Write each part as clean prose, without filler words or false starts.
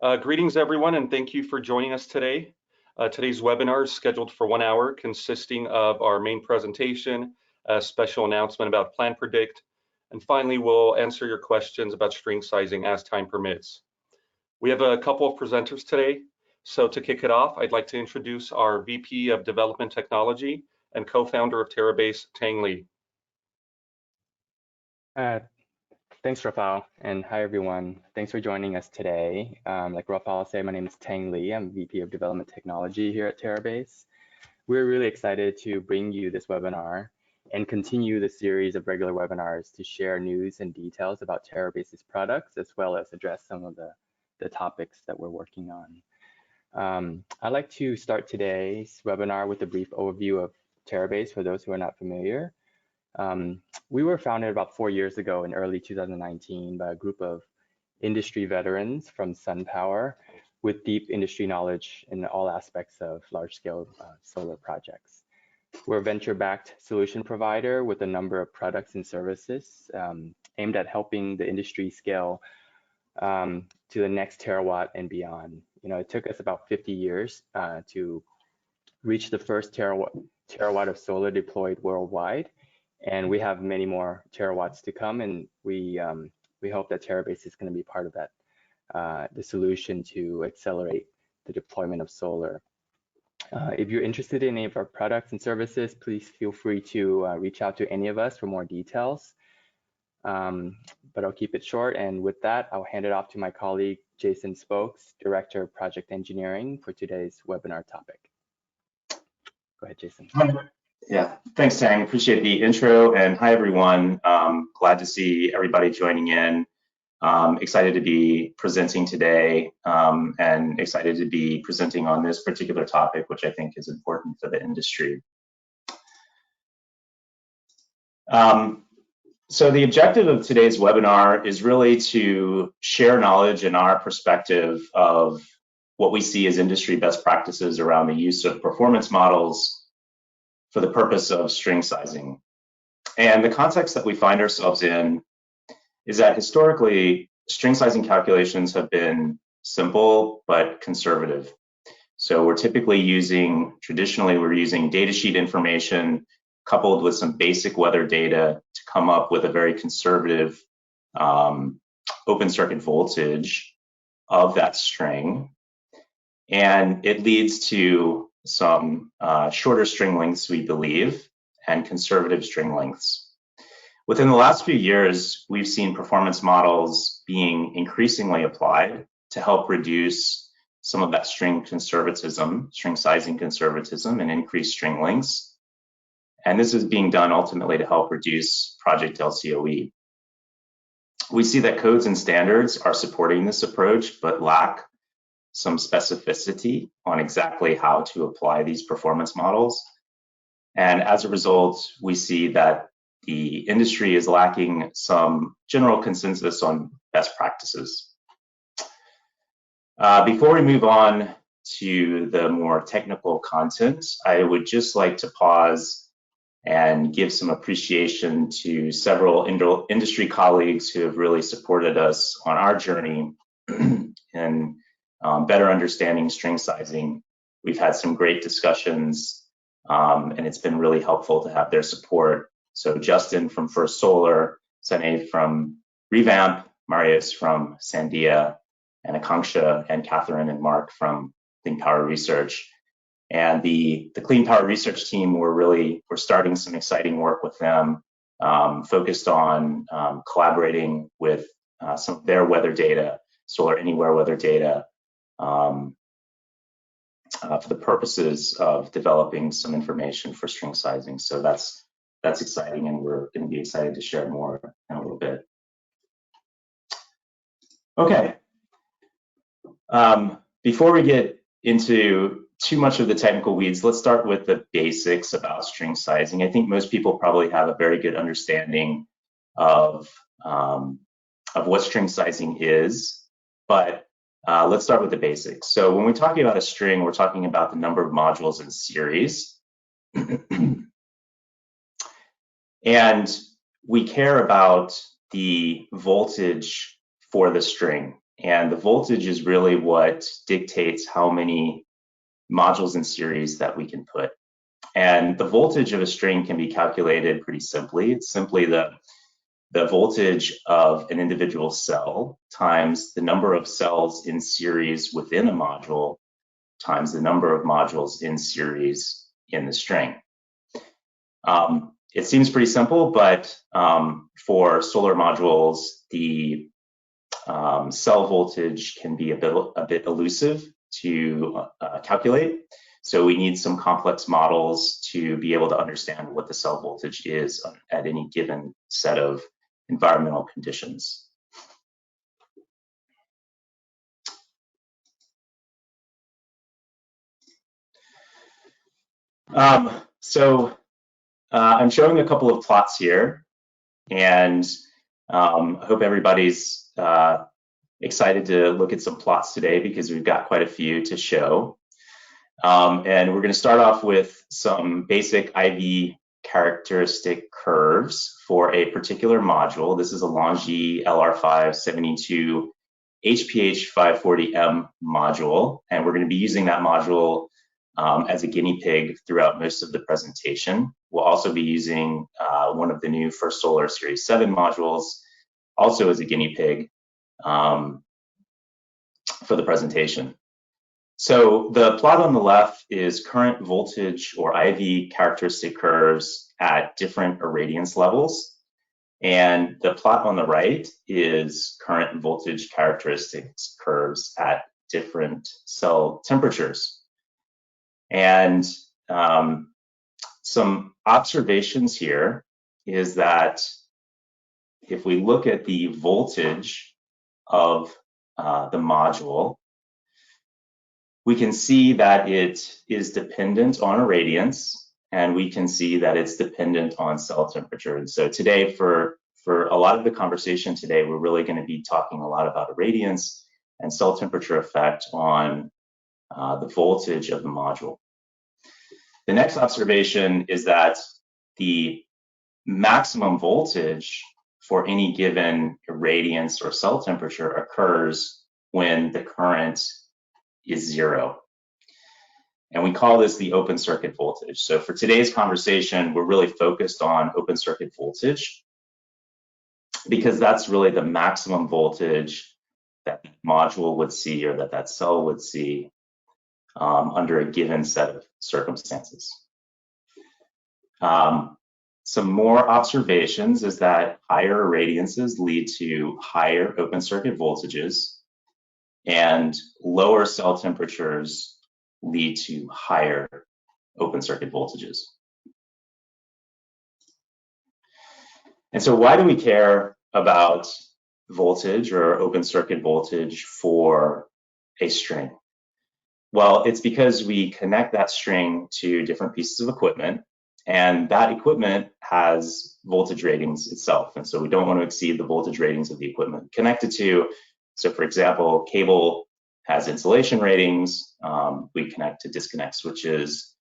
Greetings, everyone, and thank you for joining us today. Today's webinar is scheduled for 1 hour, consisting of our main presentation, a special announcement about Plan Predict, and finally, we'll answer your questions about string sizing as time permits. We have a couple of presenters today. So to kick it off, I'd like to introduce our VP of Development Technology and co-founder of Terabase, Tang Li. Thanks, Rafael, and hi, everyone. Thanks for joining us today. Like Rafael said, my name is Tang Li. I'm VP of Development Technology here at Terabase. We're really excited to bring you this webinar and continue the series of regular webinars to share news and details about Terabase's products, as well as address some of the topics that we're working on. I'd like to start today's webinar with a brief overview of Terabase for those who are not familiar. We were founded about 4 years ago in early 2019 by a group of industry veterans from SunPower with deep industry knowledge in all aspects of large-scale solar projects. We're a venture-backed solution provider with a number of products and services aimed at helping the industry scale to the next terawatt and beyond. You know, it took us about 50 years to reach the first terawatt of solar deployed worldwide. And we have many more terawatts to come, and we hope that Terabase is going to be part of that, the solution to accelerate the deployment of solar. If you're interested in any of our products and services, please feel free to reach out to any of us for more details. But I'll keep it short, and with that, I'll hand it off to my colleague, Jason Spokes, Director of Project Engineering, for today's webinar topic. Go ahead, Jason. Yeah, thanks, Tang. Appreciate the intro, and hi, everyone. Glad to see everybody joining in. Excited to be presenting today, and excited to be presenting on this particular topic, which I think is important for the industry. So the objective of today's webinar is really to share knowledge and our perspective of what we see as industry best practices around the use of performance models for the purpose of string sizing. And the context that we find ourselves in is that historically, string sizing calculations have been simple but conservative. So we're typically traditionally we're using datasheet information coupled with some basic weather data to come up with a very conservative open circuit voltage of that string. And it leads to some shorter string lengths, we believe, and conservative string lengths. Within the last few years, we've seen performance models being increasingly applied to help reduce some of that string sizing conservatism, and increase string lengths. And this is being done ultimately to help reduce project LCOE. We see that codes and standards are supporting this approach, but lack some specificity on exactly how to apply these performance models. And as a result, we see that the industry is lacking some general consensus on best practices. Before we move on to the more technical content, I would just like to pause and give some appreciation to several industry colleagues who have really supported us on our journey in better understanding string sizing. We've had some great discussions, and it's been really helpful to have their support. So Justin from First Solar, Sane from Revamp, Marius from Sandia, and Akanksha and Catherine and Mark from Clean Power Research. And the Clean Power Research team, we're starting some exciting work with them, focused on collaborating with some of their weather data, Solar Anywhere weather data, for the purposes of developing some information for string sizing. So that's exciting, and we're going to be excited to share more in a little bit. Okay. Before we get into too much of the technical weeds, let's start with the basics about string sizing. I think most people probably have a very good understanding of what string sizing is, but let's start with the basics. So when we're talking about a string, we're talking about the number of modules in series. And we care about the voltage for the string. and the voltage is really what dictates how many modules in series that we can put. And the voltage of a string can be calculated pretty simply. It's simply the voltage of an individual cell times the number of cells in series within a module times the number of modules in series in the string. It seems pretty simple, but for solar modules, the cell voltage can be a bit elusive to calculate. So we need some complex models to be able to understand what the cell voltage is at any given set of environmental conditions. I'm showing a couple of plots here, and I hope everybody's excited to look at some plots today because we've got quite a few to show. And we're going to start off with some basic IV characteristic curves for a particular module. This is a Longi LR572 HPH540M module, and we're going to be using that module as a guinea pig throughout most of the presentation. We'll also be using one of the new First Solar Series 7 modules also as a guinea pig for the presentation. So the plot on the left is current voltage or IV characteristic curves at different irradiance levels. And the plot on the right is current voltage characteristics curves at different cell temperatures. And some observations here is that if we look at the voltage of the module, we can see that it is dependent on irradiance, and we can see that it's dependent on cell temperature. And so today, for a lot of the conversation today, we're really going to be talking a lot about irradiance and cell temperature effect on the voltage of the module. The next observation is that the maximum voltage for any given irradiance or cell temperature occurs when the current is 0. And we call this the open circuit voltage. So for today's conversation, we're really focused on open circuit voltage because that's really the maximum voltage that the module would see or that cell would see under a given set of circumstances. Some more observations is that higher irradiances lead to higher open circuit voltages, and lower cell temperatures lead to higher open circuit voltages. And so why do we care about voltage or open circuit voltage for a string? Well, it's because we connect that string to different pieces of equipment, and that equipment has voltage ratings itself. And so we don't want to exceed the voltage ratings of the equipment connected to. So for example, cable has insulation ratings. We connect to disconnect switches,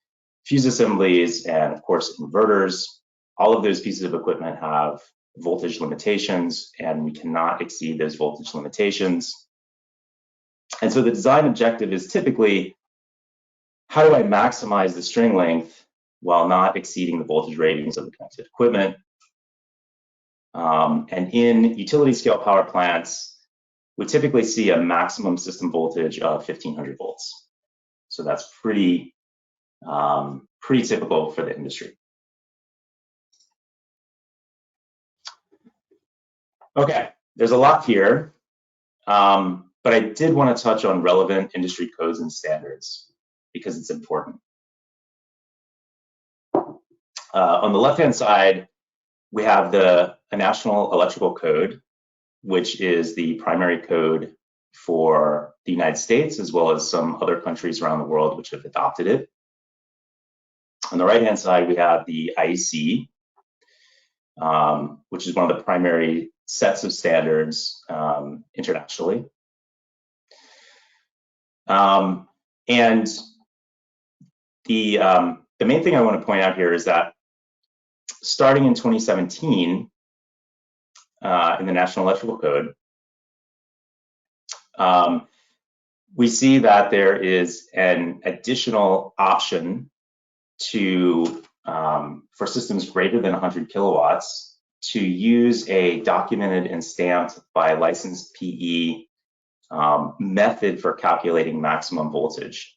fuse assemblies, and of course inverters. All of those pieces of equipment have voltage limitations, and we cannot exceed those voltage limitations. And so the design objective is typically, how do I maximize the string length while not exceeding the voltage ratings of the connected equipment? And in utility scale power plants, we typically see a maximum system voltage of 1500 volts. So that's pretty typical for the industry. Okay, there's a lot here, but I did want to touch on relevant industry codes and standards because it's important. On the left-hand side, we have a National Electrical Code, which is the primary code for the United States, as well as some other countries around the world which have adopted it. On the right-hand side, we have the IEC, which is one of the primary sets of standards internationally. And the main thing I want to point out here is that starting in 2017, in the National Electrical Code, we see that there is an additional option to for systems greater than 100 kilowatts to use a documented and stamped by licensed PE method for calculating maximum voltage.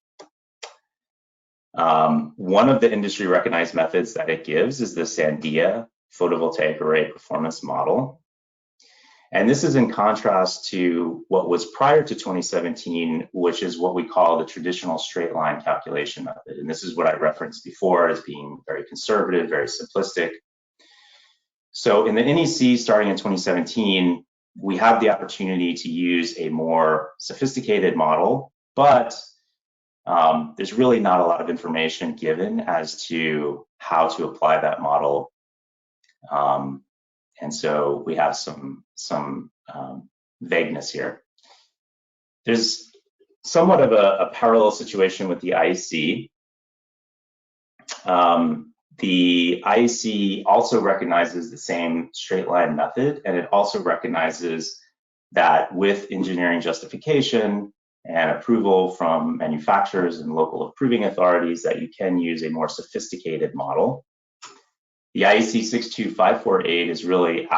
One of the industry recognized methods that it gives is the Sandia photovoltaic array performance model. And this is in contrast to what was prior to 2017, which is what we call the traditional straight line calculation method. And this is what I referenced before as being very conservative, very simplistic. So in the NEC starting in 2017, we have the opportunity to use a more sophisticated model, but there's really not a lot of information given as to how to apply that model. And so we have some vagueness here. There's somewhat of a parallel situation with the IEC. The IEC also recognizes the same straight line method, and it also recognizes that with engineering justification and approval from manufacturers and local approving authorities that you can use a more sophisticated model. The IEC 62548 is really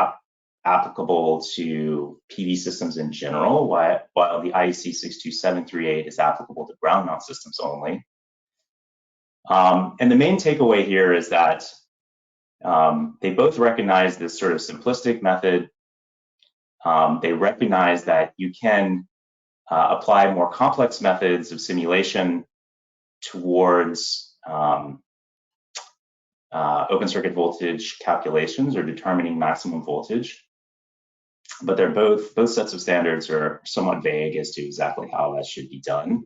applicable to PV systems in general, while the IEC 62738 is applicable to ground mount systems only. And the main takeaway here is that they both recognize this sort of simplistic method. They recognize that you can apply more complex methods of simulation towards open circuit voltage calculations or determining maximum voltage. But they're both sets of standards are somewhat vague as to exactly how that should be done.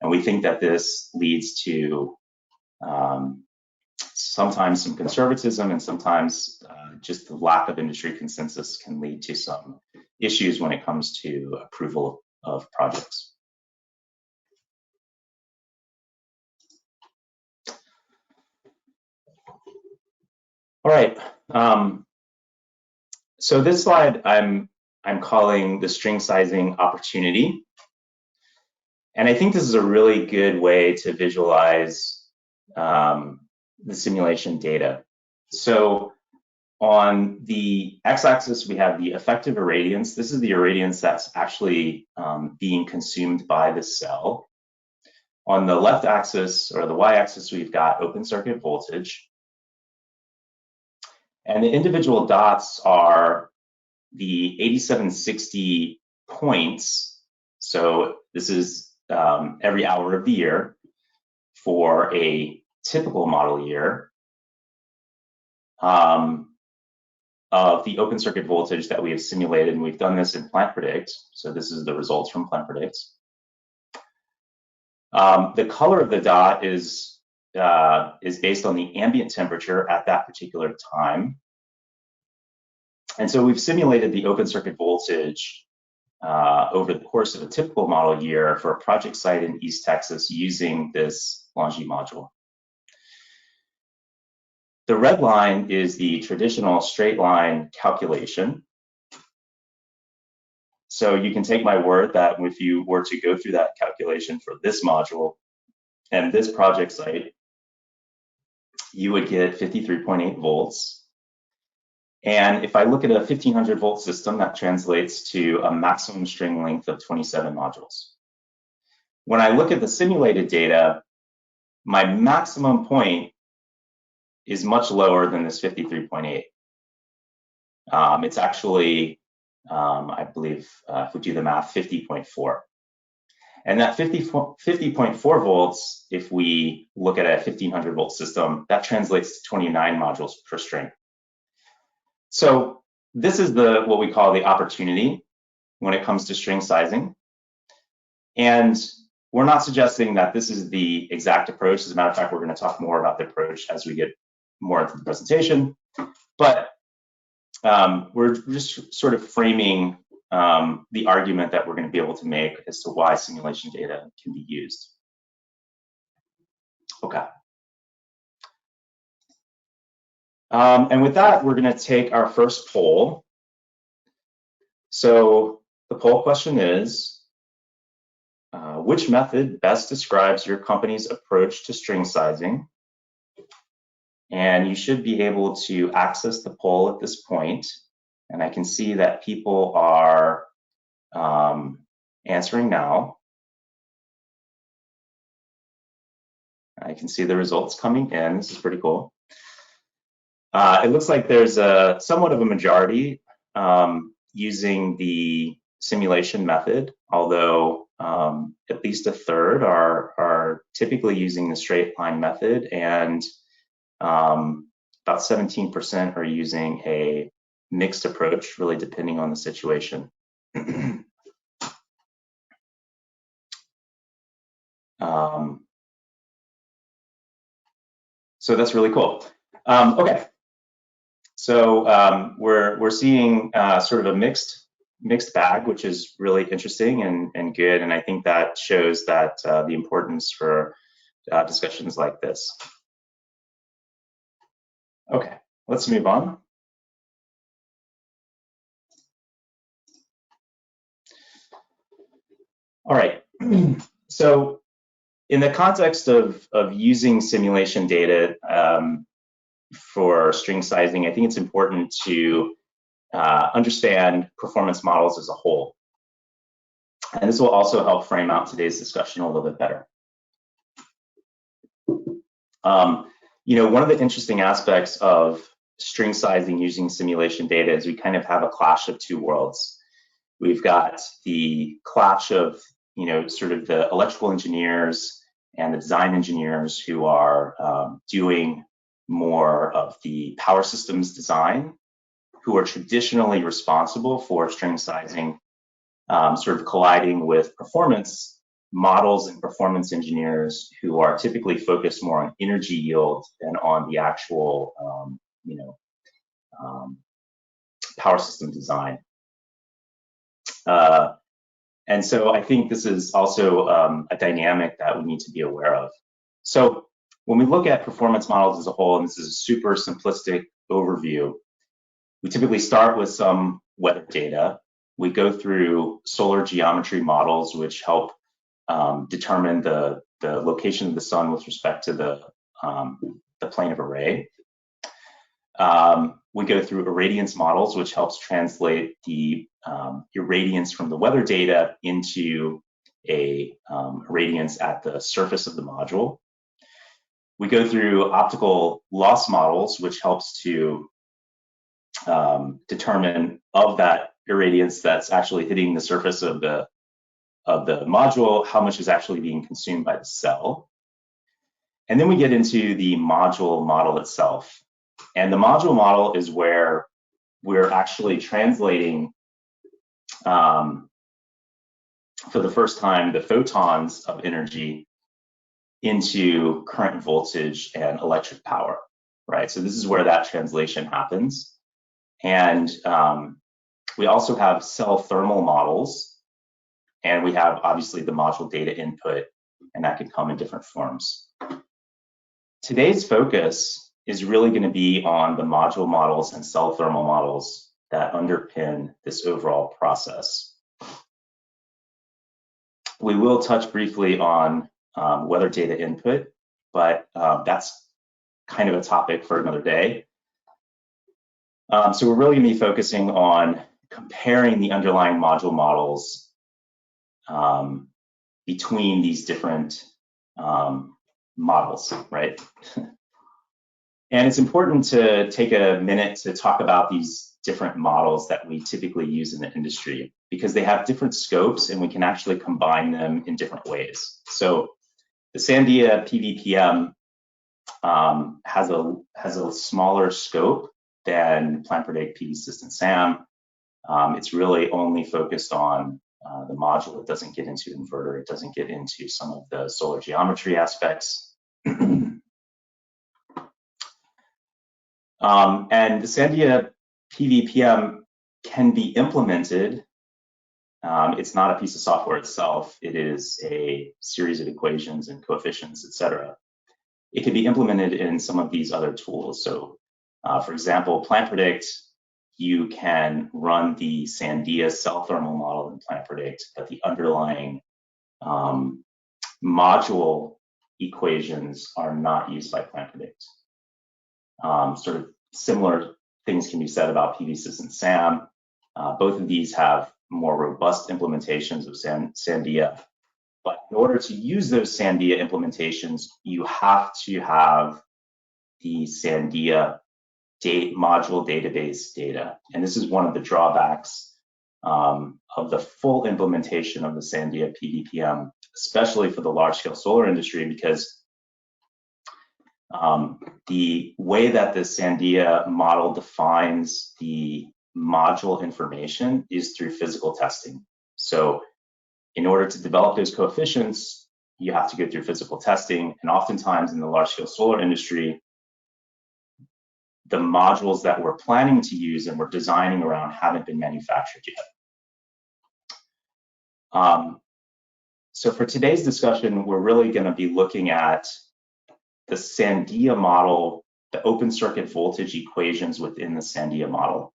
And we think that this leads to sometimes some conservatism and sometimes just the lack of industry consensus can lead to some issues when it comes to approval of projects. All right. So this slide I'm calling the string sizing opportunity. And I think this is a really good way to visualize the simulation data. So on the x-axis, we have the effective irradiance. This is the irradiance that's actually being consumed by the cell. On the left axis or the y-axis, we've got open circuit voltage. And the individual dots are the 8760 points. So this is every hour of the year for a typical model year of the open circuit voltage that we have simulated, and we've done this in Plant Predict. So this is the results from Plant Predict. The color of the dot is based on the ambient temperature at that particular time. And so we've simulated the open circuit voltage over the course of a typical model year for a project site in East Texas using this LONGi module. The red line is the traditional straight line calculation. So you can take my word that if you were to go through that calculation for this module and this project site, you would get 53.8 volts. And if I look at a 1500 volt system, that translates to a maximum string length of 27 modules. When I look at the simulated data, my maximum point is much lower than this 53.8. It's actually, I believe, if we do the math, 50.4. And that 50.4 volts, if we look at a 1500 volt system, that translates to 29 modules per string. So this is what we call the opportunity when it comes to string sizing. And we're not suggesting that this is the exact approach. As a matter of fact, we're going to talk more about the approach as we get more into the presentation. But we're just sort of framing the argument that we're going to be able to make as to why simulation data can be used. Okay. And with that, we're going to take our first poll. So the poll question is, which method best describes your company's approach to string sizing? And you should be able to access the poll at this point. And I can see that people are answering now. I can see the results coming in. This is pretty cool. It looks like there's somewhat of a majority using the simulation method, although at least a third are typically using the straight line method, and about 17% are using a mixed approach, really depending on the situation. So that's really cool. Okay, so we're seeing sort of a mixed bag, which is really interesting and good, and I think that shows that the importance for discussions like this. Okay, let's move on. All right, so in the context of using simulation data for string sizing, I think it's important to understand performance models as a whole. And this will also help frame out today's discussion a little bit better. You know, one of the interesting aspects of string sizing using simulation data is we kind of have a clash of two worlds. We've got the clash of, you know, sort of the electrical engineers and the design engineers who are doing more of the power systems design, who are traditionally responsible for string sizing, sort of colliding with performance models and performance engineers who are typically focused more on energy yield than on the actual, you know, power system design. And so I think this is also a dynamic that we need to be aware of. So when we look at performance models as a whole, and this is a super simplistic overview, we typically start with some weather data. We go through solar geometry models, which help determine the location of the sun with respect to the plane of array. We go through irradiance models, which helps translate the irradiance from the weather data into a irradiance at the surface of the module. We go through optical loss models, which helps to determine of that irradiance that's actually hitting the surface of the module, how much is actually being consumed by the cell. And then we get into the module model itself. And the module model is where we're actually translating, for the first time, the photons of energy into current, voltage, and electric power, right? So this is where that translation happens. And we also have cell thermal models, and we have obviously the module data input, and that can come in different forms. Today's focus is really going to be on the module models and cell thermal models that underpin this overall process. We will touch briefly on weather data input, but that's kind of a topic for another day. So we're really going to be focusing on comparing the underlying module models between these different models, right? And it's important to take a minute to talk about these different models that we typically use in the industry, because they have different scopes and we can actually combine them in different ways. So the Sandia PVPM has a smaller scope than Plan Predict PV System SAM. It's really only focused on the module. It doesn't get into inverter. It doesn't get into some of the solar geometry aspects. And the Sandia PVPM can be implemented. It's not a piece of software itself. It is a series of equations and coefficients, etc. It can be implemented in some of these other tools. So, for example, Plan Predict, you can run the Sandia cell thermal model in Plan Predict, but the underlying module equations are not used by PlanPredict. Sort of similar things can be said about PVSys and SAM. Both of these have more robust implementations of Sandia. But in order to use those Sandia implementations, you have to have the Sandia module database data. And this is one of the drawbacks of the full implementation of the Sandia PDPM, especially for the large-scale solar industry, because the way that the Sandia model defines the module information is through physical testing. So in order to develop those coefficients, you have to go through physical testing. And oftentimes in the large-scale solar industry, the modules that we're planning to use and we're designing around haven't been manufactured yet. So for today's discussion, we're really going to be looking at the Sandia model, the open circuit voltage equations within the Sandia model.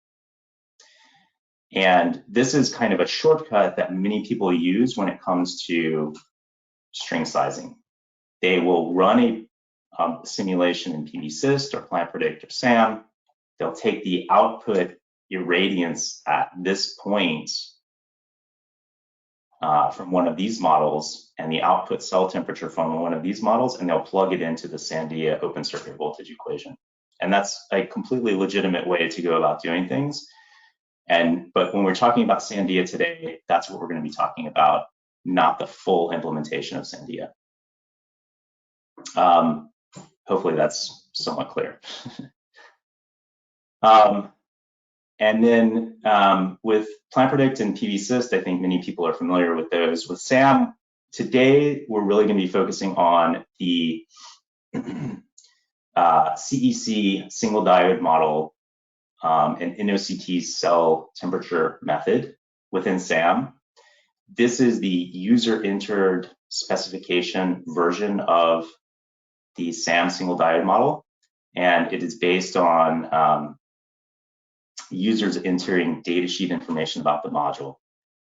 And this is kind of a shortcut that many people use when it comes to string sizing. They will run a simulation in PVSys or PlanPredict or SAM. They'll take the output irradiance at this point from one of these models and the output cell temperature from one of these models, and they'll plug it into the Sandia open circuit voltage equation. And that's a completely legitimate way to go about doing things. But when we're talking about Sandia today, that's what we're going to be talking about, not the full implementation of Sandia. Hopefully that's somewhat clear. And then with PlanPredict and PVSys, I think many people are familiar with those. With SAM, today we're really going to be focusing on the CEC single diode model and NOCT cell temperature method within SAM. This is the user-entered specification version of the SAM single diode model, and it is based on users entering datasheet information about the module.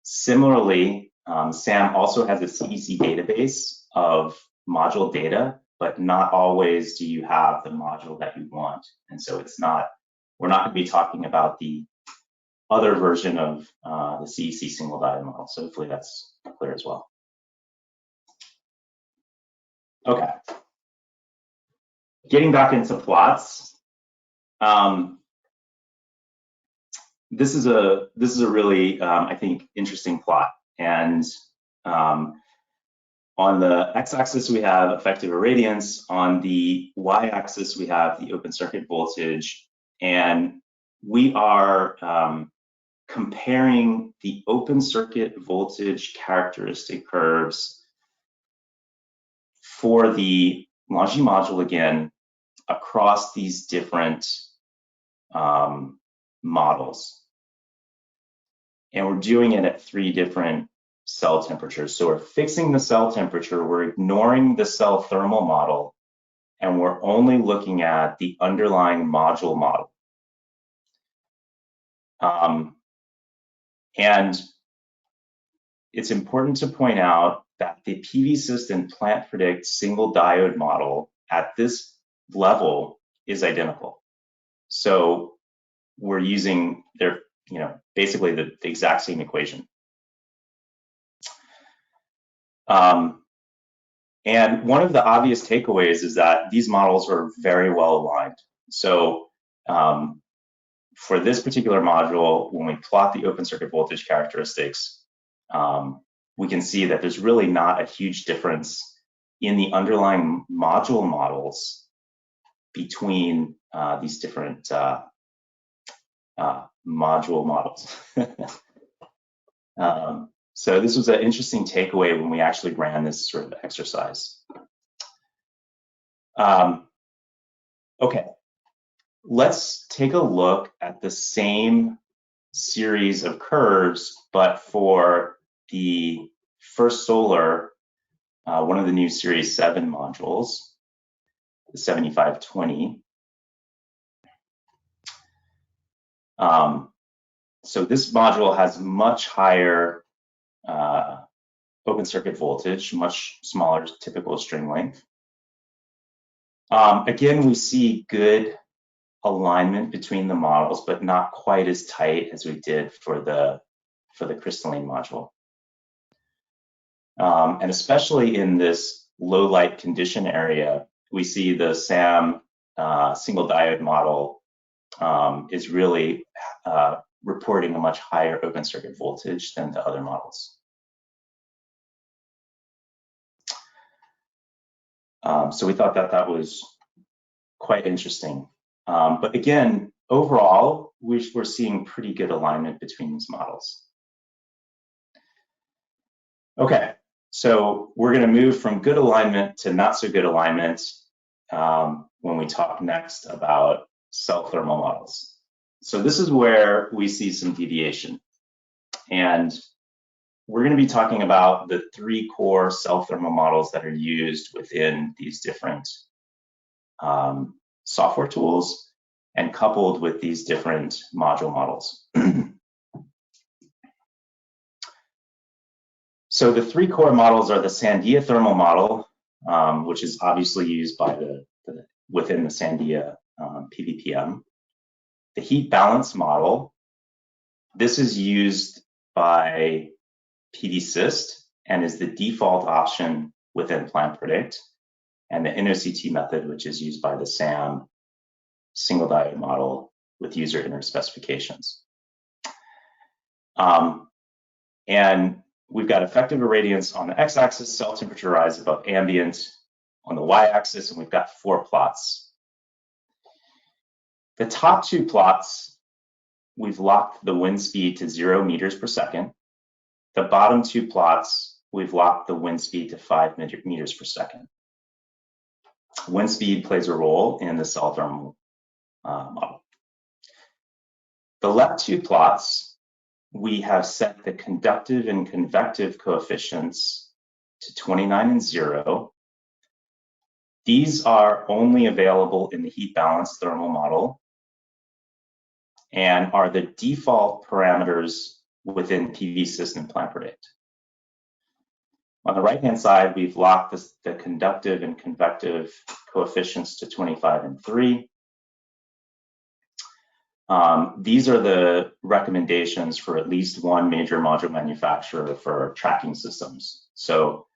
Similarly, SAM also has a CEC database of module data, but not always do you have the module that you want. And so we're not going to be talking about the other version of the CEC single diode model. So hopefully that's clear as well. Okay. Getting back into plots. This is a really I think interesting plot, and on the x-axis we have effective irradiance, on the y-axis we have the open circuit voltage, and we are comparing the open circuit voltage characteristic curves for the LONGi module again across these different models. And we're doing it at 3 different cell temperatures. So we're fixing the cell temperature, we're ignoring the cell thermal model, and we're only looking at the underlying module model. And it's important to point out that the PVSys and PlanPredict single diode model at this level is identical. So we're using their, basically the exact same equation. And one of the obvious takeaways is that these models are very well aligned. So for this particular module, when we plot the open circuit voltage characteristics, we can see that there's really not a huge difference in the underlying module models between these different module models. So this was an interesting takeaway when we actually ran this sort of exercise. Okay, let's take a look at the same series of curves, but for the First Solar, one of the new Series 7 modules, the 7520. So this module has much higher open circuit voltage, much smaller typical string length. Again, we see good alignment between the models, but not quite as tight as we did for the crystalline module. And especially in this low light condition area, we see the SAM single diode model is really reporting a much higher open circuit voltage than the other models. So we thought that was quite interesting. But again, overall, we're seeing pretty good alignment between these models. Okay, so we're going to move from good alignment to not so good alignment when we talk next about cell thermal models. So this is where we see some deviation. And we're going to be talking about the 3 core cell thermal models that are used within these different software tools and coupled with these different module models. So the 3 core models are the Sandia thermal model, which is obviously used by within the Sandia PVPM. The heat balance model, this is used by PDSYST and is the default option within Plan Predict, and the NOCT method, which is used by the SAM single diode model with user inner specifications. And we've got effective irradiance on the x-axis, cell temperature rise above ambient on the y-axis, and we've got 4 plots. The top 2 plots, we've locked the wind speed to 0 meters per second. The bottom 2 plots, we've locked the wind speed to 5 meters per second. Wind speed plays a role in the cell thermal model. The left 2 plots, we have set the conductive and convective coefficients to 29 and 0. These are only available in the heat balance thermal model and are the default parameters within PVSYST and Plan Predict. On the right-hand side, we've locked the conductive and convective coefficients to 25 and 3. These are the recommendations for at least one major module manufacturer for tracking systems. So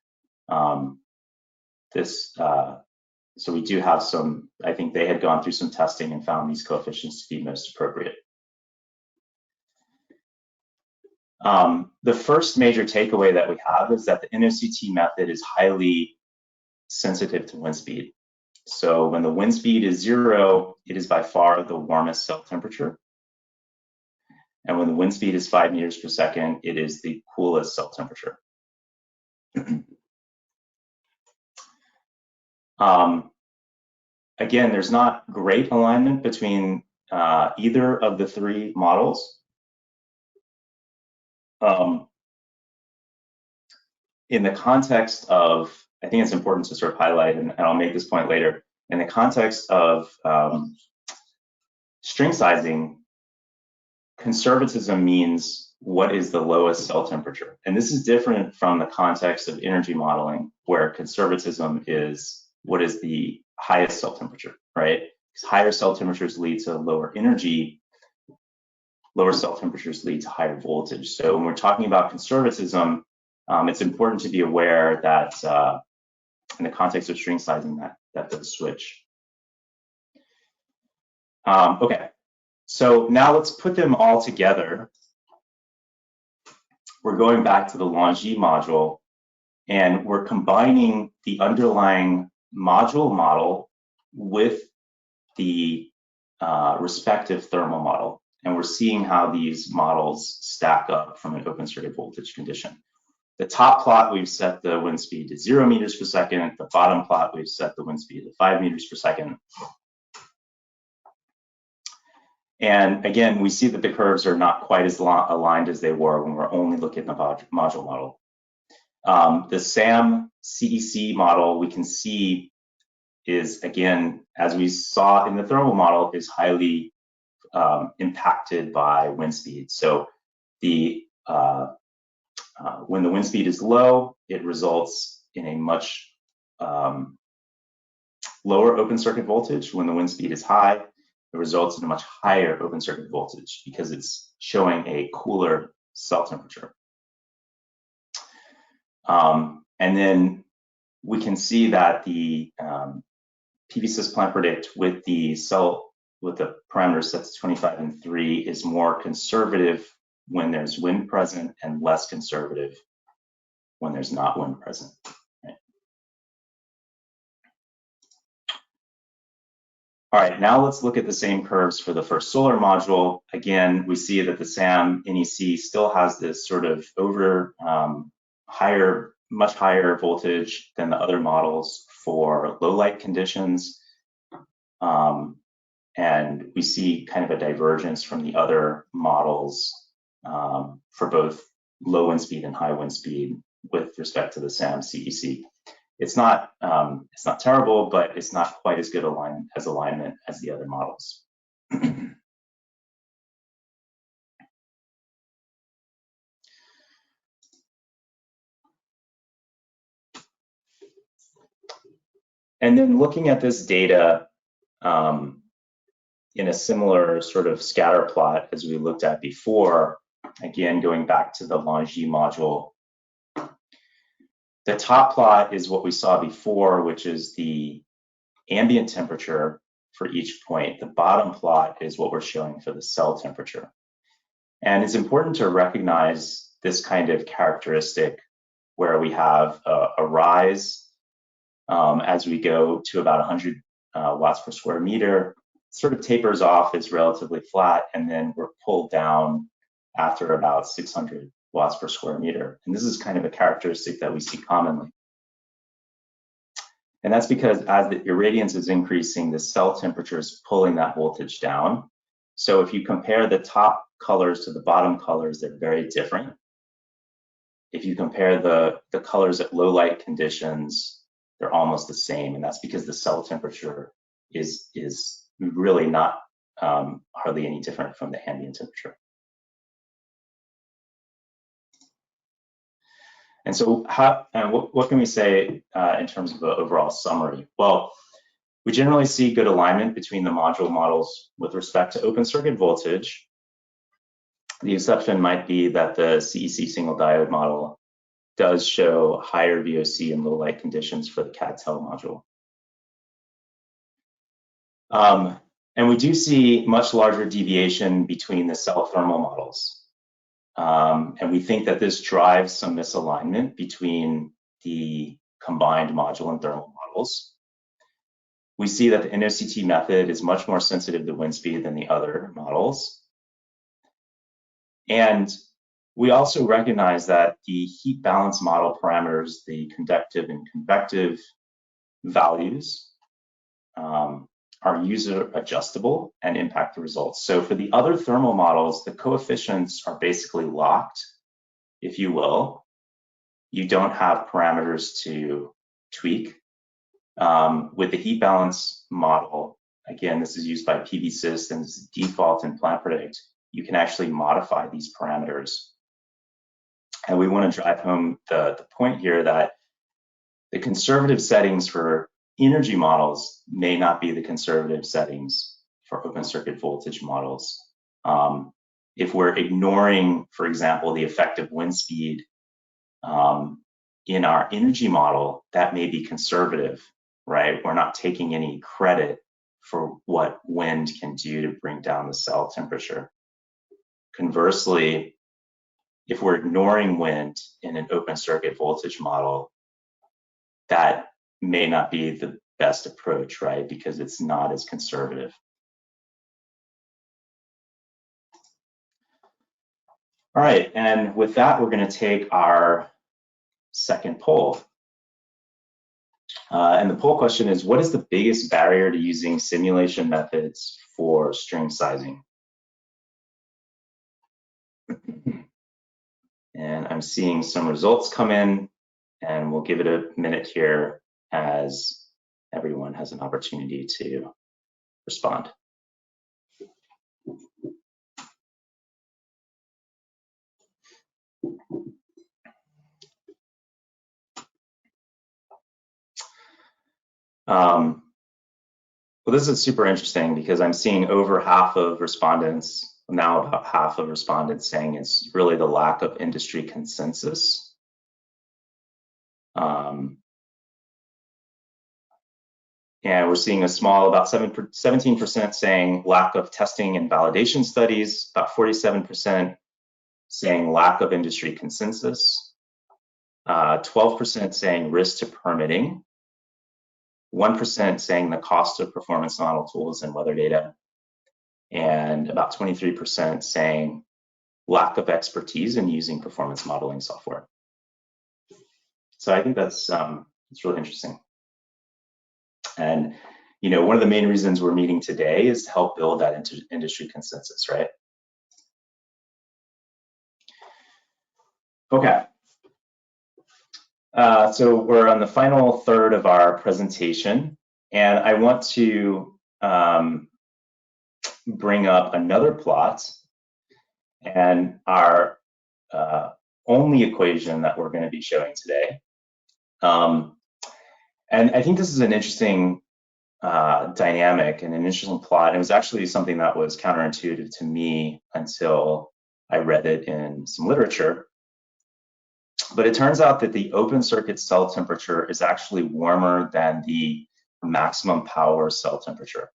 so we do have some, I think they had gone through some testing and found these coefficients to be most appropriate. The first major takeaway that we have is that the NOCT method is highly sensitive to wind speed. So when the wind speed is 0, it is by far the warmest cell temperature. And when the wind speed is 5 meters per second, it is the coolest cell temperature. Again, there's not great alignment between either of the 3 models. In the context of, I think it's important to sort of highlight, and I'll make this point later, in the context of string sizing, conservatism means what is the lowest cell temperature. And this is different from the context of energy modeling, where conservatism is what is the highest cell temperature, right? Because higher cell temperatures lead to lower energy, lower cell temperatures lead to higher voltage. So when we're talking about conservatism, it's important to be aware that in the context of string sizing, that does switch. Okay, so now let's put them all together. We're going back to the LONGi module, and we're combining the underlying module model with the respective thermal model. And we're seeing how these models stack up from an open circuit voltage condition. The top plot, we've set the wind speed to 0 meters per second. The bottom plot, we've set the wind speed to 5 meters per second. And again, we see that the curves are not quite as aligned as they were when we're only looking at the module model. The SAM CEC model, we can see is, again, as we saw in the thermal model, is highly impacted by wind speed. So the When the wind speed is low, it results in a much lower open circuit voltage. When the wind speed is high, it results in a much higher open circuit voltage because it's showing a cooler cell temperature. And then we can see that the PVSys plant predict with the parameters set to 25 and 3 is more conservative when there's wind present and less conservative when there's not wind present. Right? All right, now let's look at the same curves for the first solar module. Again, we see that the SAM NEC still has this sort of much higher voltage than the other models for low light conditions. And we see kind of a divergence from the other models for both low wind speed and high wind speed with respect to the SAM CEC. It's not terrible, but it's not quite as good alignment as the other models. And then looking at this data in a similar sort of scatter plot as we looked at before, again, going back to the LONGi module, the top plot is what we saw before, which is the ambient temperature for each point. The bottom plot is what we're showing for the cell temperature. And it's important to recognize this kind of characteristic where we have a rise as we go to about 100 watts per square meter, sort of tapers off, it's relatively flat, and then we're pulled down after about 600 watts per square meter. And this is kind of a characteristic that we see commonly. And that's because as the irradiance is increasing, the cell temperature is pulling that voltage down. So if you compare the top colors to the bottom colors, they're very different. If you compare the colors at low light conditions, they're almost the same. And that's because the cell temperature is really not hardly any different from the ambient temperature. And so what can we say in terms of the overall summary? Well, we generally see good alignment between the module models with respect to open circuit voltage. The exception might be that the CEC single diode model does show higher VOC in low light conditions for the CAD-TEL module. And we do see much larger deviation between the cell thermal models. And we think that this drives some misalignment between the combined module and thermal models. We see that the NOCT method is much more sensitive to wind speed than the other models. And we also recognize that the heat balance model parameters, the conductive and convective values, are user adjustable and impact the results. So for the other thermal models, the coefficients are basically locked, if you will. You don't have parameters to tweak. With the heat balance model, again, this is used by PVSys and it's default in Plant Predict. You can actually modify these parameters. And we want to drive home the point here that the conservative settings for energy models may not be the conservative settings for open circuit voltage models. If we're ignoring, for example, the effective wind speed in our energy model, that may be conservative, right? We're not taking any credit for what wind can do to bring down the cell temperature. Conversely, if we're ignoring wind in an open circuit voltage model, that may not be the best approach, right? Because it's not as conservative. All right, and with that, we're going to take our second poll. And the poll question is, what is the biggest barrier to using simulation methods for string sizing? And I'm seeing some results come in, and we'll give it a minute here as everyone has an opportunity to respond. Well, this is super interesting because I'm seeing over half of respondents, now about half of respondents, saying it's really the lack of industry consensus. And we're seeing a small, about 17% saying lack of testing and validation studies, about 47% saying lack of industry consensus, 12% saying risk to permitting, 1% saying the cost of performance model tools and weather data, and about 23% saying lack of expertise in using performance modeling software. So I think that's really interesting. And one of the main reasons we're meeting today is to help build that industry consensus, right? Okay. So we're on the final third of our presentation, and I want to bring up another plot and our only equation that we're going to be showing today. And I think this is an interesting dynamic and an interesting plot. It was actually something that was counterintuitive to me until I read it in some literature. But it turns out that the open circuit cell temperature is actually warmer than the maximum power cell temperature.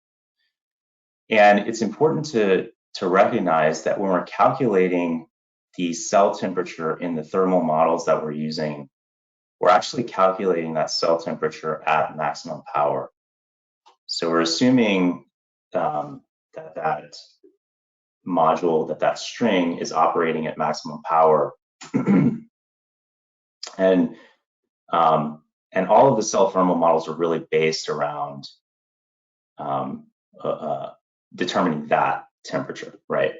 And it's important to recognize that when we're calculating the cell temperature in the thermal models that we're using, we're actually calculating that cell temperature at maximum power. So we're assuming that module, that string is operating at maximum power. And all of the cell thermal models are really based around determining that temperature, right?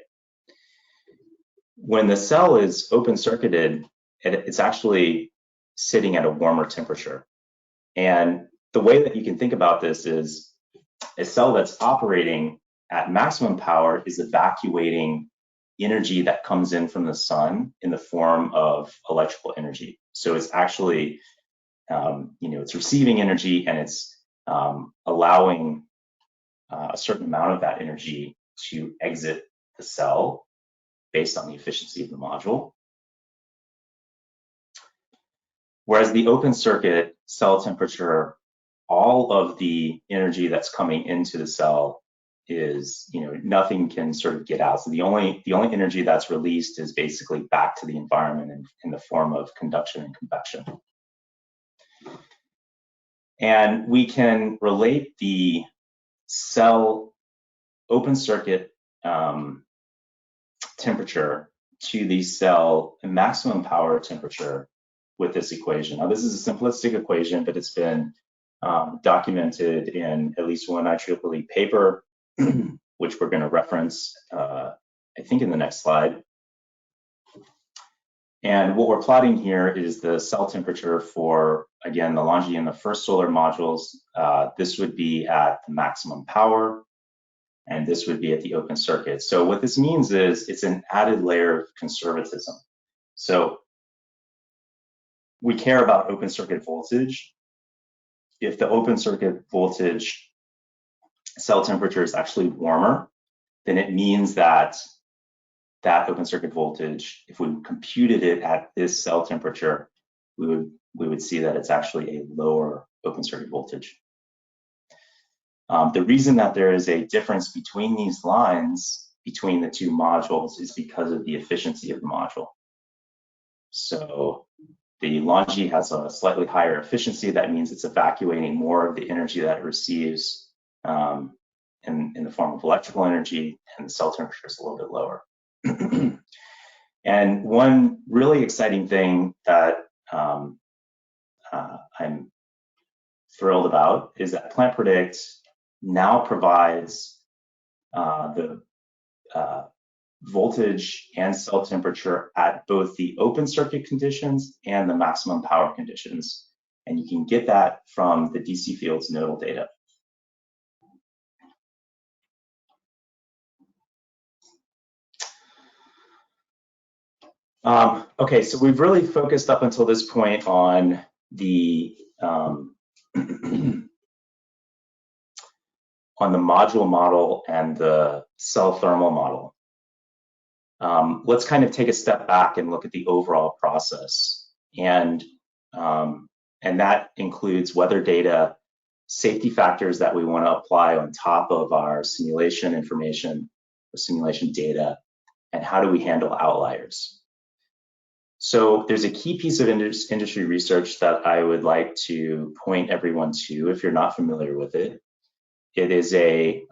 When the cell is open circuited, it's actually sitting at a warmer temperature. And the way that you can think about this is a cell that's operating at maximum power is evacuating energy that comes in from the sun in the form of electrical energy. So it's actually, it's receiving energy and it's allowing a certain amount of that energy to exit the cell based on the efficiency of the module. Whereas the open circuit cell temperature, all of the energy that's coming into the cell is, nothing can sort of get out. So the only energy that's released is basically back to the environment in the form of conduction and convection. And we can relate the cell open circuit temperature to the cell maximum power temperature with this equation. Now, this is a simplistic equation, but it's been documented in at least one IEEE paper, which we're going to reference, I think, in the next slide. And what we're plotting here is the cell temperature for, again, the LONGi and the first solar modules. This would be at the maximum power, and this would be at the open circuit. So what this means is it's an added layer of conservatism. So we care about open circuit voltage. If the open circuit voltage cell temperature is actually warmer, then it means that that open circuit voltage, if we computed it at this cell temperature, we would see that it's actually a lower open circuit voltage. The reason that there is a difference between these lines, between the two modules, is because of the efficiency of the module. So the LONGi has a slightly higher efficiency. That means it's evacuating more of the energy that it receives in the form of electrical energy, and the cell temperature is a little bit lower. And one really exciting thing that I'm thrilled about is that Plant Predict now provides the voltage and cell temperature at both the open circuit conditions and the maximum power conditions. And you can get that from the DC fields nodal data. Okay, so we've really focused up until this point on the on the module model and the cell thermal model. Let's kind of take a step back and look at the overall process. And that includes weather data, safety factors that we want to apply on top of our simulation information or simulation data, and how do we handle outliers. So there's a key piece of industry research that I would like to point everyone to if you're not familiar with it. It is a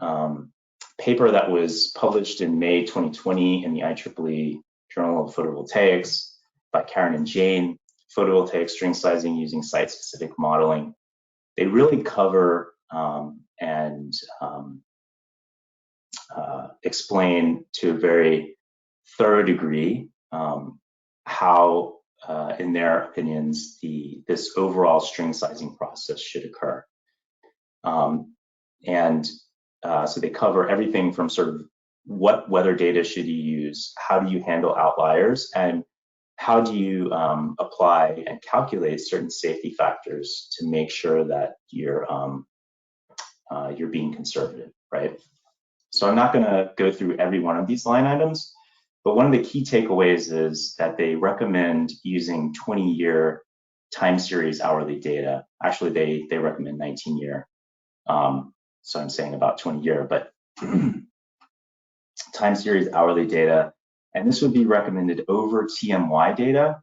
paper that was published in May 2020 in the IEEE Journal of Photovoltaics by Karen and Jane, Photovoltaic String Sizing Using Site-Specific Modeling. They really cover and explain to a very thorough degree how, in their opinions, this overall string sizing process should occur. So they cover everything from sort of what weather data should you use, how do you handle outliers, and how do you apply and calculate certain safety factors to make sure that you're being conservative, right? So I'm not going to go through every one of these line items, but one of the key takeaways is that they recommend using 20-year time series hourly data. Actually, they recommend 19-year. So I'm saying about 20-year, but time series hourly data. And this would be recommended over TMY data,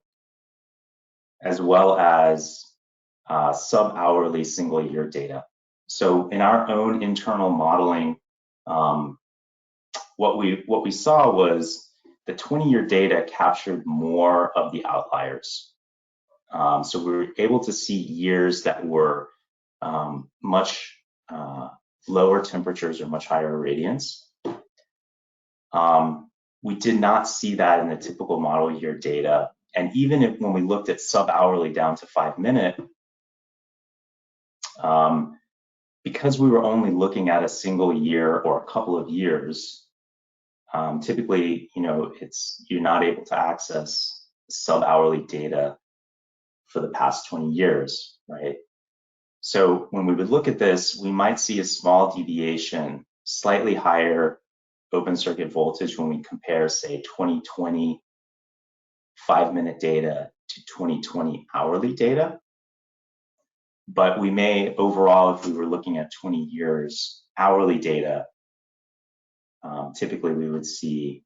as well as sub-hourly single-year data. So in our own internal modeling, what we saw was the 20-year data captured more of the outliers. So we were able to see years that were much lower temperatures or much higher irradiance. We did not see that in the typical model year data. And even when we looked at sub-hourly down to 5-minute, because we were only looking at a single year or a couple of years, typically, you're not able to access sub-hourly data for the past 20 years, right? So when we would look at this, we might see a small deviation, slightly higher open circuit voltage when we compare, say, 2020 5-minute data to 2020 hourly data. But we may overall, if we were looking at 20 years hourly data, typically we would see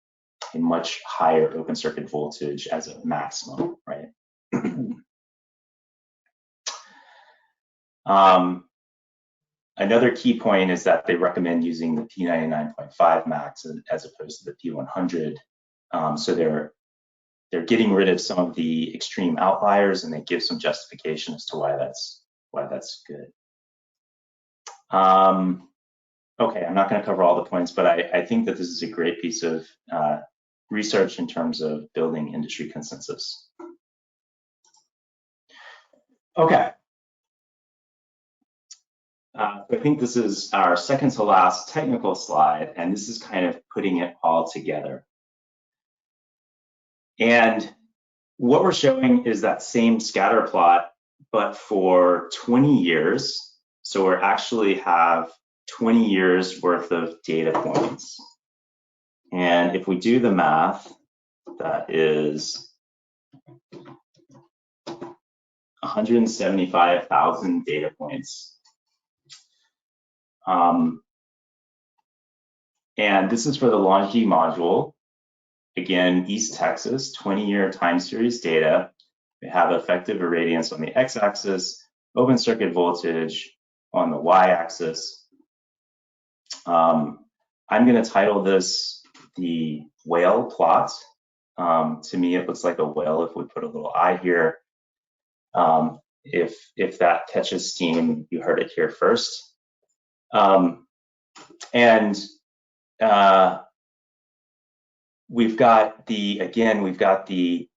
a much higher open circuit voltage as a maximum, right? Another key point is that they recommend using the P99.5 max as opposed to the P100. So they're getting rid of some of the extreme outliers, and they give some justification as to why that's good. Okay, I'm not going to cover all the points, but I think that this is a great piece of research in terms of building industry consensus. Okay. I think this is our second to last technical slide, and this is kind of putting it all together. And what we're showing is that same scatter plot, but for 20 years. So we actually have 20 years worth of data points. And if we do the math, that is 175,000 data points. And this is for the LongeG module. Again, East Texas, 20-year time series data. We have effective irradiance on the x-axis, open circuit voltage on the y-axis. I'm going to title this the whale plot. To me, it looks like a whale if we put a little eye here. If that catches steam, you heard it here first. We've got the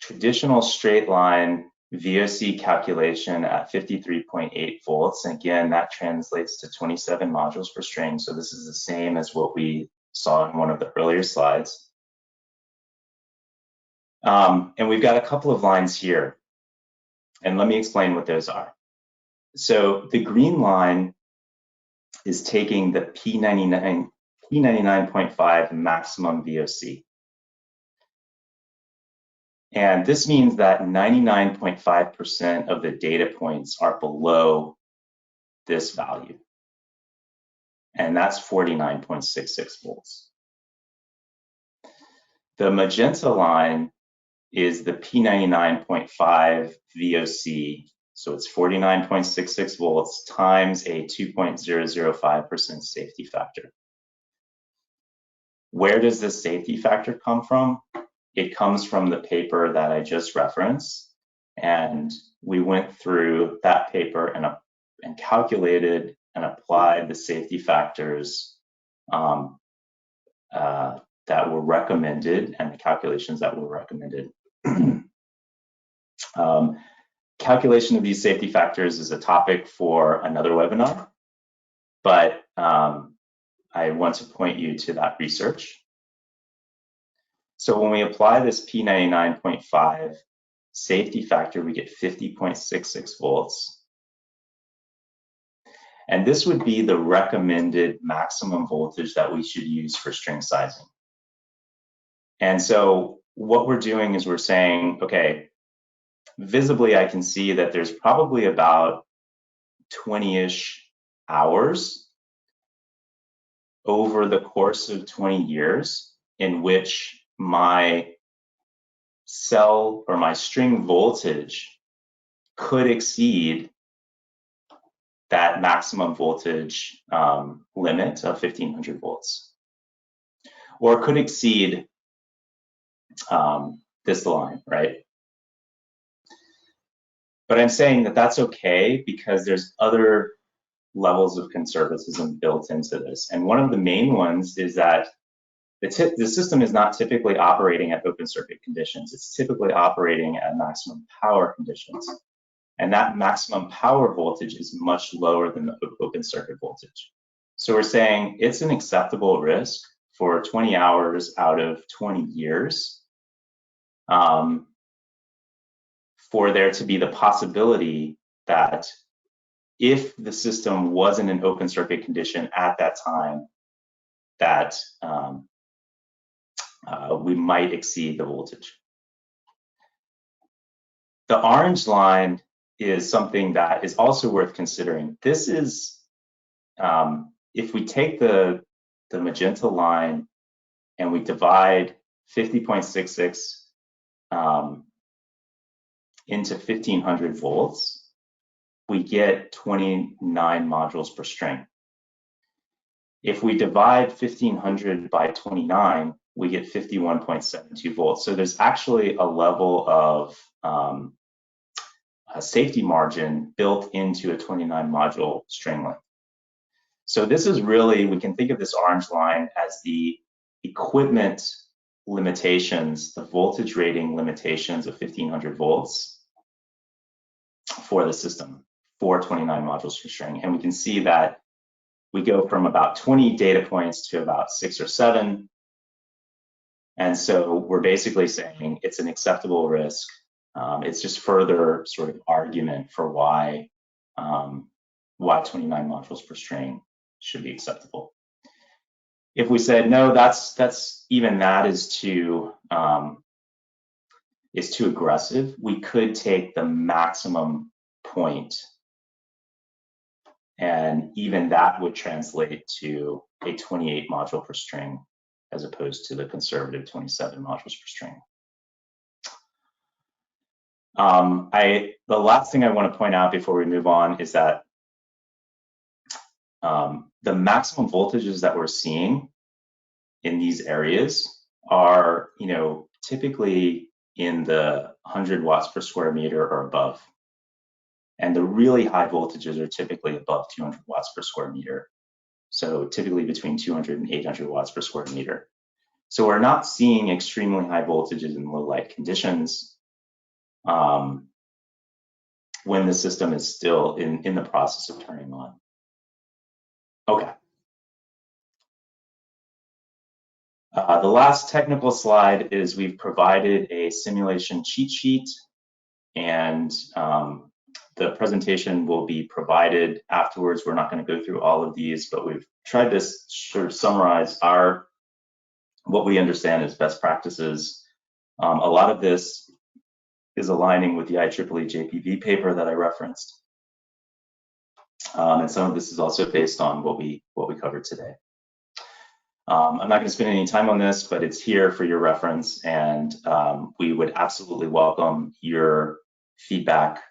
traditional straight line VOC calculation at 53.8 volts. And again, that translates to 27 modules per string. So this is the same as what we saw in one of the earlier slides. And we've got a couple of lines here. And let me explain what those are. So the green line is taking the P99.5 maximum VOC. And this means that 99.5% of the data points are below this value. And that's 49.66 volts. The magenta line is the P99.5 VOC. So it's 49.66 volts times a 2.005% safety factor. Where does this safety factor come from? It comes from the paper that I just referenced. And we went through that paper and calculated and applied the safety factors that were recommended and the calculations that were recommended. Calculation of these safety factors is a topic for another webinar, but I want to point you to that research. So when we apply this P99.5 safety factor, we get 50.66 volts. And this would be the recommended maximum voltage that we should use for string sizing. And so what we're doing is we're saying, okay, visibly I can see that there's probably about 20-ish hours over the course of 20 years in which my cell or my string voltage could exceed that maximum voltage limit of 1500 volts, or could exceed this line, right? But I'm saying that that's okay because there's other levels of conservatism built into this. And one of the main ones is that the system is not typically operating at open circuit conditions. It's typically operating at maximum power conditions. And that maximum power voltage is much lower than the open circuit voltage. So we're saying it's an acceptable risk for 20 hours out of 20 years for there to be the possibility that if the system was in an open circuit condition at that time, that we might exceed the voltage. The orange line is something that is also worth considering. This is, if we take the magenta line and we divide 50.66 into 1500 volts, we get 29 modules per string. If we divide 1500 by 29, we get 51.72 volts. So there's actually a level of a safety margin built into a 29 module string length. So this is really, we can think of this orange line as the equipment limitations, the voltage rating limitations of 1500 volts for the system for 29 modules per string. And we can see that we go from about 20 data points to about 6 or 7. And so we're basically saying it's an acceptable risk. It's just further sort of argument for why 29 modules per string should be acceptable. If we said no, that's even that is too aggressive, we could take the maximum point, and even that would translate to a 28 module per string as opposed to the conservative 27 modules per string. The last thing I want to point out before we move on is that the maximum voltages that we're seeing in these areas are, typically in the 100 watts per square meter or above. And the really high voltages are typically above 200 watts per square meter. So typically between 200 and 800 watts per square meter. So we're not seeing extremely high voltages in low light conditions when the system is still in the process of turning on. Okay. The last technical slide is we've provided a simulation cheat sheet, and the presentation will be provided afterwards. We're not going to go through all of these, but we've tried to sort of summarize what we understand as best practices. A lot of this is aligning with the IEEE JPV paper that I referenced. And some of this is also based on what we covered today. I'm not going to spend any time on this, but it's here for your reference, and we would absolutely welcome your feedback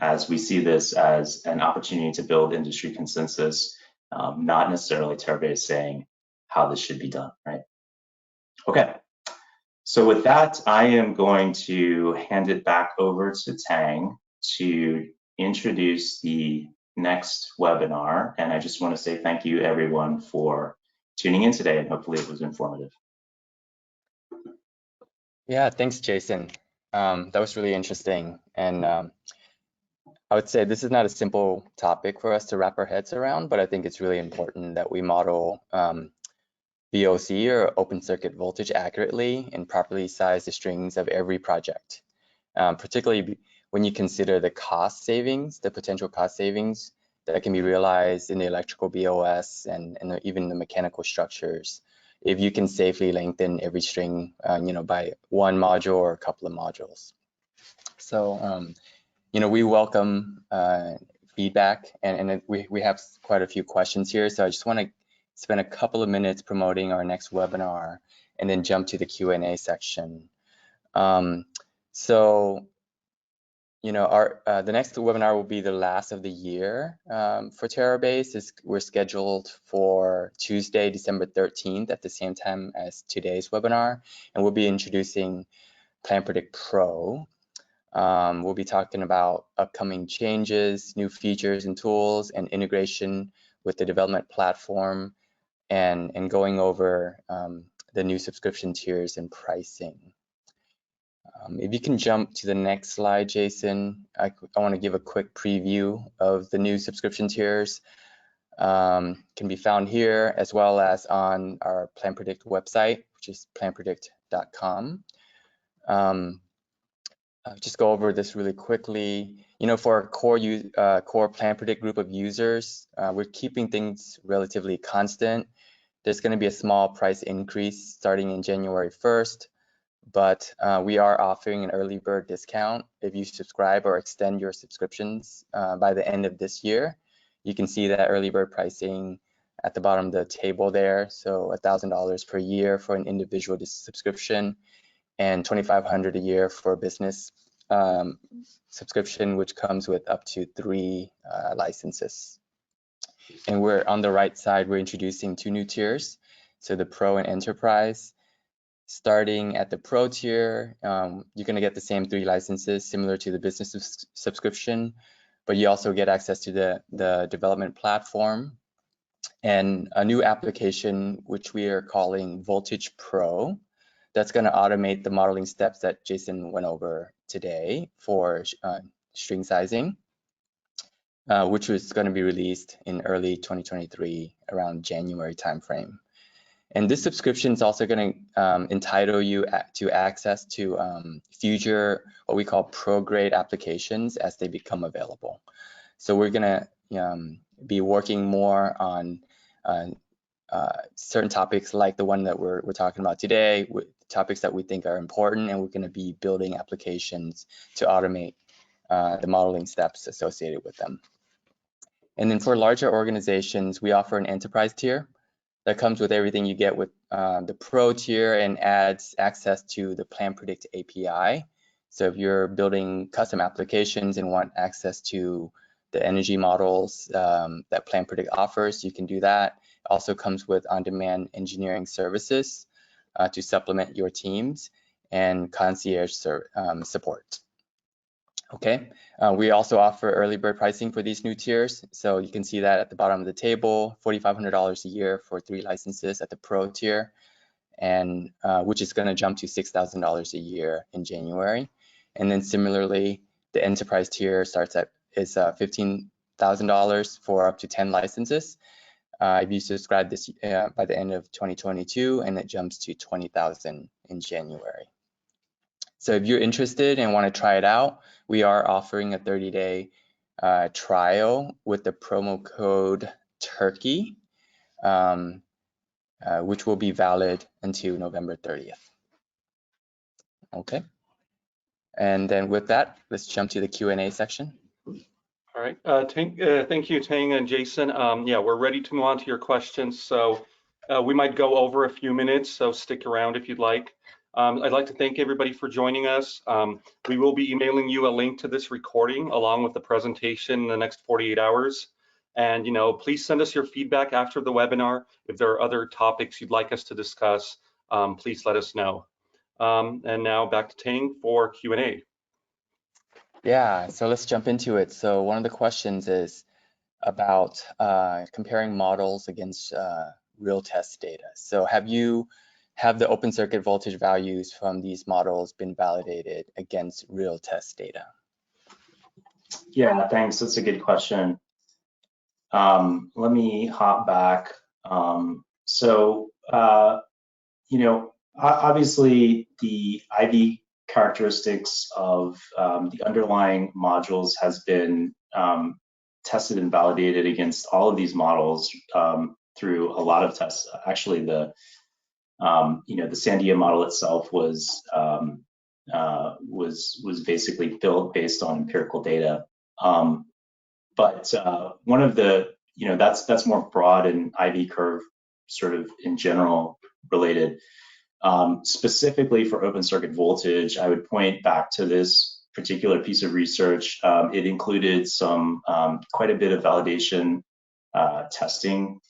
as we see this as an opportunity to build industry consensus, not necessarily Terabase saying how this should be done, right? Okay, so with that, I am going to hand it back over to Tang to introduce the next webinar. And I just want to say thank you everyone for tuning in today, and hopefully it was informative. Yeah, thanks, Jason. That was really interesting. And I would say this is not a simple topic for us to wrap our heads around, but I think it's really important that we model VOC, or open circuit voltage, accurately and properly size the strings of every project, particularly when you consider the cost savings, the potential cost savings that can be realized in the electrical BOS and even the mechanical structures, if you can safely lengthen every string, by one module or a couple of modules. So, we welcome feedback, and we have quite a few questions here. So I just want to spend a couple of minutes promoting our next webinar and then jump to the Q&A section. The next webinar will be the last of the year for Terabase. We're scheduled for Tuesday, December 13th at the same time as today's webinar, and we'll be introducing PlanPredict Pro. We'll be talking about upcoming changes, new features and tools, and integration with the development platform, and going over the new subscription tiers and pricing. If you can jump to the next slide, Jason, I want to give a quick preview of the new subscription tiers. Can be found here as well as on our PlanPredict website, which is planpredict.com. Just go over this really quickly. For our core PlanPredict group of users, we're keeping things relatively constant. There's going to be a small price increase starting in January 1st, but we are offering an early bird discount if you subscribe or extend your subscriptions by the end of this year. You can see that early bird pricing at the bottom of the table there. So $1,000 per year for an individual subscription, and $2,500 a year for a business subscription, which comes with up to 3 licenses. And we're on the right side, we're introducing 2 new tiers. So the Pro and Enterprise. Starting at the Pro tier, you're going to get the same 3 licenses similar to the business subscription, but you also get access to the development platform and a new application, which we are calling Voltage Pro. That's going to automate the modeling steps that Jason went over today for string sizing, which was going to be released in early 2023, around January timeframe. And this subscription is also going to entitle you to access to future, what we call pro-grade applications as they become available. So we're going to be working more on certain topics like the one that we're talking about today, with topics that we think are important, and we're going to be building applications to automate the modeling steps associated with them. And then for larger organizations, we offer an enterprise tier that comes with everything you get with the Pro tier and adds access to the PlanPredict API. So if you're building custom applications and want access to the energy models that PlanPredict offers, you can do that. It also comes with on-demand engineering services to supplement your teams and concierge support. Okay, we also offer early bird pricing for these new tiers. So you can see that at the bottom of the table, $4,500 a year for 3 licenses at the Pro tier, and which is going to jump to $6,000 a year in January. And then similarly, the Enterprise tier starts at $15,000 for up to 10 licenses. If you subscribe this by the end of 2022, and it jumps to $20,000 in January. So if you're interested and want to try it out, we are offering a 30-day trial with the promo code TURKEY, which will be valid until November 30th. Okay. And then with that, let's jump to the Q&A section. All right, thank you, Tang and Jason. Yeah, we're ready to move on to your questions. So we might go over a few minutes, so stick around if you'd like. I'd like to thank everybody for joining us. We will be emailing you a link to this recording along with the presentation in the next 48 hours. And, please send us your feedback after the webinar. If there are other topics you'd like us to discuss, please let us know. And now back to Tang for Q&A. Yeah, so let's jump into it. So one of the questions is about comparing models against real test data. So have the open circuit voltage values from these models been validated against real test data? Yeah, thanks. That's a good question. Let me hop back. Obviously the IV characteristics of the underlying modules has been tested and validated against all of these models through a lot of tests. Actually, the Sandia model itself was basically built based on empirical data. But one of the, that's more broad and IV curve sort of in general related. Specifically for open circuit voltage, I would point back to this particular piece of research. It included some quite a bit of validation testing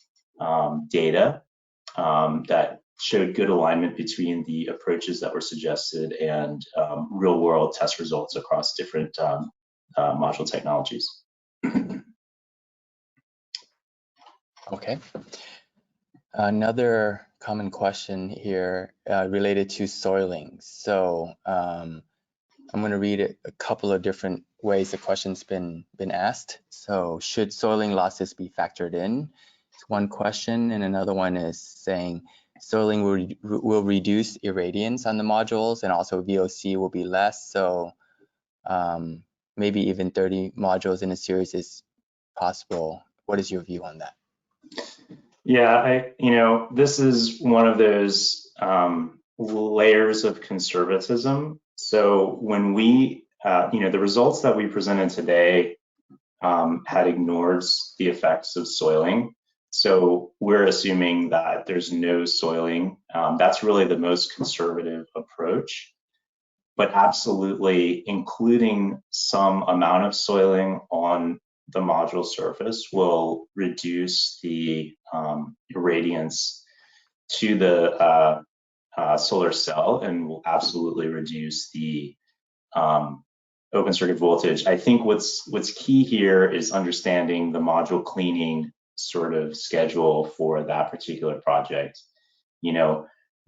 data that showed good alignment between the approaches that were suggested and real world test results across different module technologies. Okay. Another common question here related to soiling. So I'm going to read a couple of different ways the question's been asked. So should soiling losses be factored in? It's one question, and another one is saying soiling will reduce irradiance on the modules, and also VOC will be less. So maybe even 30 modules in a series is possible. What is your view on that? Yeah, this is one of those layers of conservatism. So when we, the results that we presented today had ignored the effects of soiling. So we're assuming that there's no soiling. That's really the most conservative approach. But absolutely, including some amount of soiling on the module surface will reduce the irradiance to the solar cell and will absolutely reduce the open circuit voltage. I think what's key here is understanding the module cleaning sort of schedule for that particular project.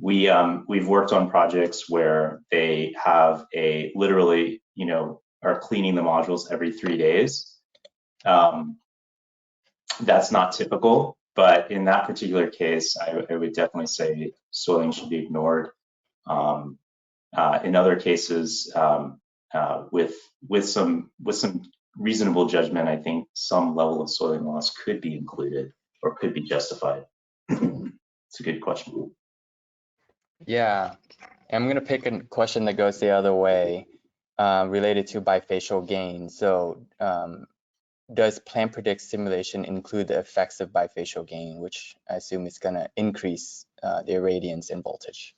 We've worked on projects where they have literally, are cleaning the modules every 3 days. That's not typical, but in that particular case, I would definitely say soiling should be ignored. In other cases, with some reasonable judgment, I think some level of soiling loss could be included or could be justified. It's a good question. Yeah, I'm going to pick a question that goes the other way, related to bifacial gain. So does Plan Predict simulation include the effects of bifacial gain, which I assume is going to increase the irradiance and voltage?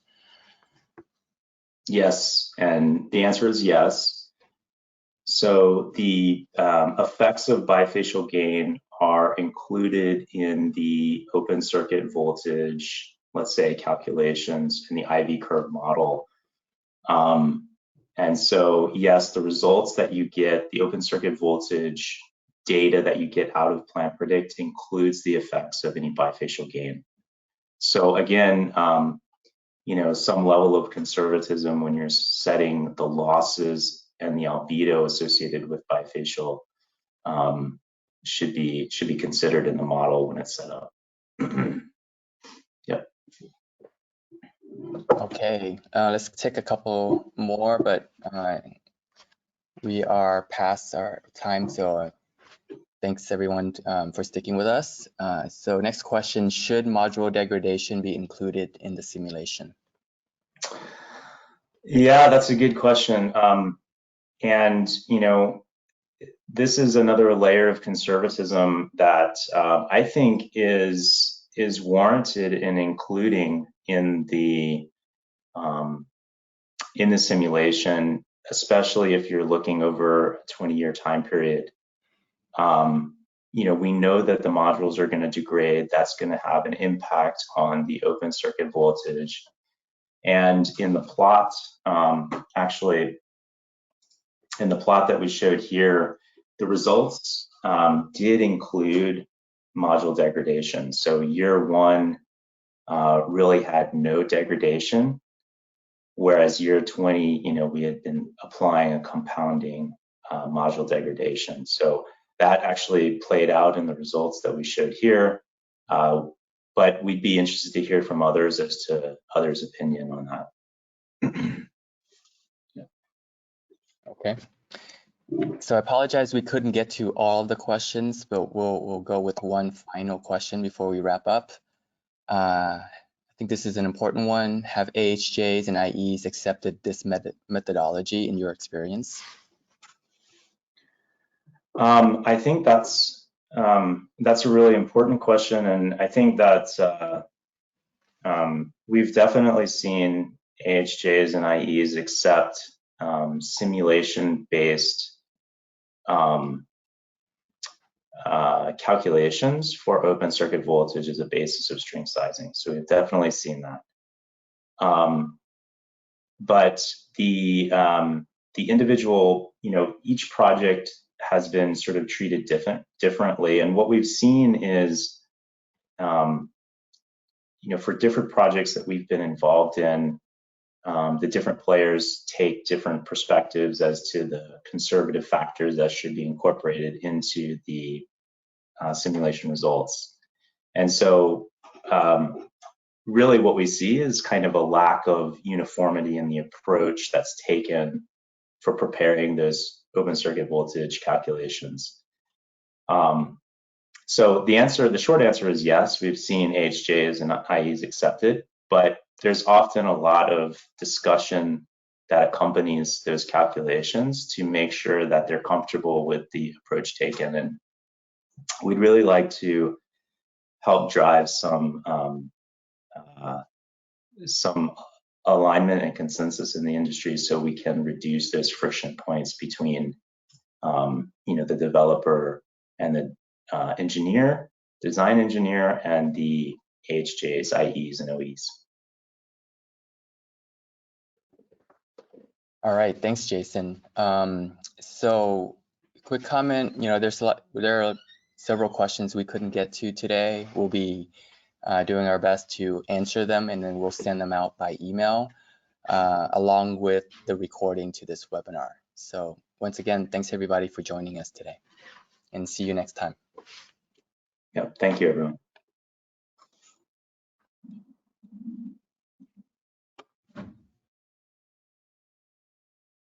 Yes, and the answer is yes. So the effects of bifacial gain are included in the open circuit voltage, let's say, calculations in the IV curve model. And so, yes, the results that you get, the open circuit voltage data that you get out of Plan Predict includes the effects of any bifacial gain. So again, some level of conservatism when you're setting the losses and the albedo associated with bifacial should be considered in the model when it's set up. Yep. Okay, let's take a couple more, but we are past our time, so thanks everyone for sticking with us. So next question, should module degradation be included in the simulation? Yeah, that's a good question. And, you know, this is another layer of conservatism that I think is warranted in including in the simulation, especially if you're looking over a 20-year time period. You know, we know that the modules are going to degrade. That's going to have an impact on the open circuit voltage. And in the plot, actually, in the plot that we showed here, the results did include module degradation. So year one really had no degradation, whereas year 20, you know, we had been applying a compounding module degradation. So that actually played out in the results that we showed here. But we'd be interested to hear from others as to others' opinion on that. Yeah. Okay. So I apologize we couldn't get to all the questions, but we'll go with one final question before we wrap up. I think this is an important one. Have AHJs and IEs accepted this methodology in your experience? I think that's a really important question, and I think that we've definitely seen AHJs and IEs accept simulation-based calculations for open circuit voltage as a basis of string sizing. So we've definitely seen that. But the individual, you know, each project has been sort of treated differently. And what we've seen is, you know, for different projects that we've been involved in, the different players take different perspectives as to the conservative factors that should be incorporated into the simulation results. And so really what we see is kind of a lack of uniformity in the approach that's taken for preparing those open circuit voltage calculations. So the short answer is yes, we've seen AHJs and IEs accepted, but there's often a lot of discussion that accompanies those calculations to make sure that they're comfortable with the approach taken. And we'd really like to help drive some alignment and consensus in the industry so we can reduce those friction points between you know, the developer and the design engineer, and the AHJs, IEs, and OEs. All right, thanks, Jason. So quick comment, you know, there are several questions we couldn't get to today. We'll be doing our best to answer them, and then we'll send them out by email along with the recording to this webinar. So once again, thanks everybody for joining us today, and see you next time. Yeah, thank you, everyone.